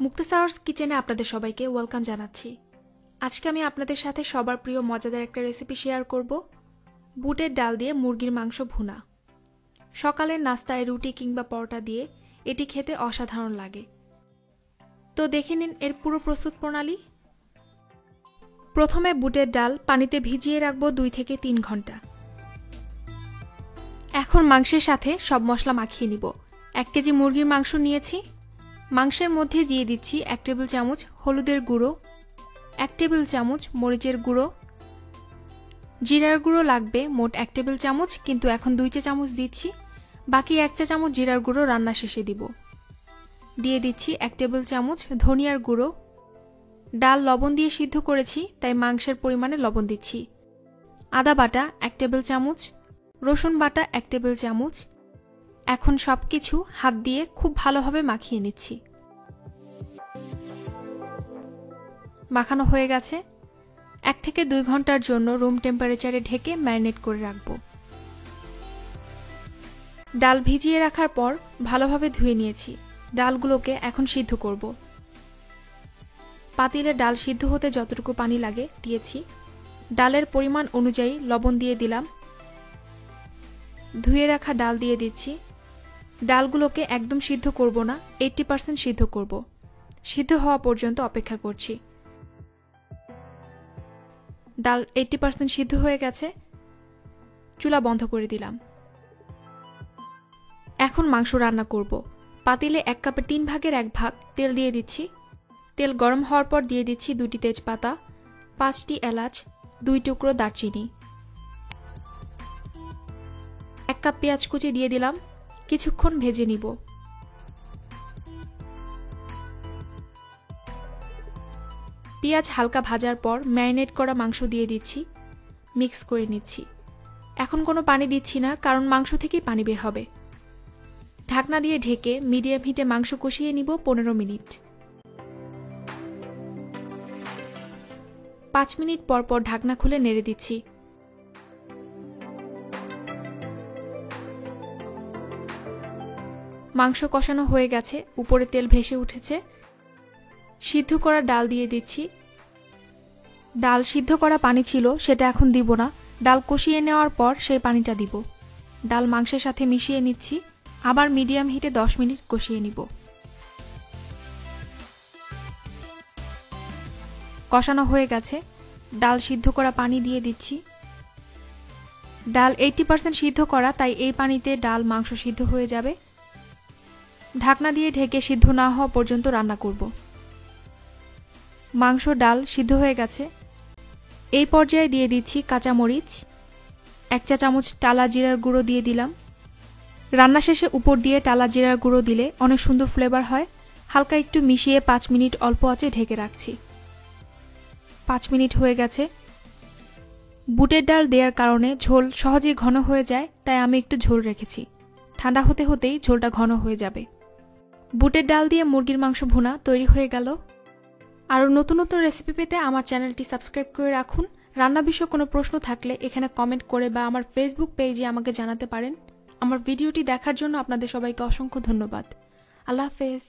মুক্তাসারস কিচেনে আপনাদের সবাইকে ওয়েলকাম জানাচ্ছি। আজকে আমি আপনাদের সাথে সবার প্রিয় মজাদার একটা রেসিপি শেয়ার করব, বুটের ডাল দিয়ে মুরগির মাংস ভুনা। সকালের নাস্তায় রুটি কিংবা পরোটা দিয়ে এটি খেতে অসাধারণ লাগে। তো দেখে নিন এর পুরো প্রস্তুত প্রণালী। প্রথমে বুটের ডাল পানিতে ভিজিয়ে রাখবো 2 থেকে 3 ঘন্টা। এখন মাংসের সাথে সব মশলা মাখিয়ে নিব। 1 কেজি মুরগির মাংস নিয়েছি। মাংসের মধ্যে দিয়ে দিচ্ছি 1 টেবিল চামচ হলুদের গুঁড়ো, 1 টেবিল চামচ মরিচের গুঁড়ো, জিরার গুঁড়ো লাগবে মোট 1 টেবিল চামচ, কিন্তু এখন 2 চা চামচ দিচ্ছি। বাকি 1 চা চামচ জিরার গুঁড়ো রান্না শেষে দিব। দিয়ে দিচ্ছি 1 টেবিল চামচ ধনিয়ার গুঁড়ো। ডাল লবণ দিয়ে সিদ্ধ করেছি, তাই মাংসের পরিমাণে লবণ দিচ্ছি। আদা বাটা 1 টেবিল চামচ, রসুন বাটা 1 টেবিল চামচ। এখন সবকিছু হাত দিয়ে খুব ভালোভাবে মাখিয়ে নিচ্ছি। মাখানো হয়ে গেছে। 1 থেকে 2 ঘন্টার জন্য রুম টেম্পারেচারে ঢেকে ম্যারিনেট করে রাখব। ডাল ভিজিয়ে রাখার পর ভালোভাবে ধুয়ে নিয়েছি। ডালগুলোকে এখন সিদ্ধ করব। পাতিলে ডাল সিদ্ধ হতে যতটুকু পানি লাগে দিয়েছি। ডালের পরিমাণ অনুযায়ী লবণ দিয়ে দিলাম। ধুয়ে রাখা ডাল দিয়ে দিচ্ছি। ডালগুলোকে একদম সিদ্ধ করব না, 80% সিদ্ধ করব। সিদ্ধ হওয়া পর্যন্ত অপেক্ষা করছি। ডাল 80% সিদ্ধ হয়ে গেছে। চুলা বন্ধ করে দিলাম। এখন মাংস রান্না করব। পাতিলে 1 কাপের 3 ভাগের 1 ভাগ তেল দিয়ে দিচ্ছি। তেল গরম হওয়ার পর দিয়ে দিচ্ছি 2টি তেজপাতা, 5টি এলাচ, 2 টুকরো দারচিনি। 1 কাপ পেঁয়াজ কুচি দিয়ে দিলাম। কিছুক্ষণ ভেজে নিব। পেঁয়াজ হালকা ভাজার পর ম্যারিনেট করা মাংস দিয়ে দিচ্ছি। মিক্স করে নিচ্ছি। এখন কোনো পানি দিচ্ছি না, কারণ মাংস থেকেই পানি বের হবে। ঢাকনা দিয়ে ঢেকে মিডিয়াম হিটে মাংস কষিয়ে নিব 15 মিনিট। 5 মিনিট পর পর ঢাকনা খুলে নেড়ে দিচ্ছি। মাংস কষানো হয়ে গেছে, উপরে তেল ভেসে উঠেছে। সিদ্ধ করা ডাল দিয়ে দিচ্ছি। ডাল সিদ্ধ করা পানি ছিল, সেটা এখন দিব না। ডাল কষিয়ে নেওয়ার পর সেই পানিটা দিব। ডাল মাংসের সাথে মিশিয়ে নিচ্ছি। আবার মিডিয়াম হিটে 10 মিনিট কষিয়ে নিব। কষানো হয়ে গেছে। ডাল সিদ্ধ করা পানি দিয়ে দিচ্ছি। ডাল 80% সিদ্ধ করা, তাই এই পানিতে ডাল মাংস সিদ্ধ হয়ে যাবে। ঢাকনা দিয়ে ঢেকে সিদ্ধ না হওয়া পর্যন্ত রান্না করব। মাংস ডাল সিদ্ধ হয়ে গেছে। এই পর্যায়ে দিয়ে দিচ্ছি কাঁচামরিচ, 1 চা চামচ টালা জিরার গুঁড়ো দিয়ে দিলাম। রান্না শেষে উপর দিয়ে টালা জিরার গুঁড়ো দিলে অনেক সুন্দর ফ্লেভার হয়। হালকা একটু মিশিয়ে 5 মিনিট অল্প আঁচে ঢেকে রাখছি। 5 মিনিট হয়ে গেছে। বুটের ডাল দেওয়ার কারণে ঝোল সহজেই ঘন হয়ে যায়, তাই আমি একটু ঝোল রেখেছি। ঠান্ডা হতে হতেই ঝোলটা ঘন হয়ে যাবে। বুটের ডাল দিয়ে মুরগির মাংস ভুনা তৈরি হয়ে গেল। আরও নতুন নতুন রেসিপি পেতে আমার চ্যানেলটি সাবস্ক্রাইব করে রাখুন। রান্না বিষয়ে কোনো প্রশ্ন থাকলে এখানে কমেন্ট করে বা আমার ফেসবুক পেজে আমাকে জানাতে পারেন। আমার ভিডিওটি দেখার জন্য আপনাদের সবাইকে অসংখ্য ধন্যবাদ। আল্লাহ হাফেজ।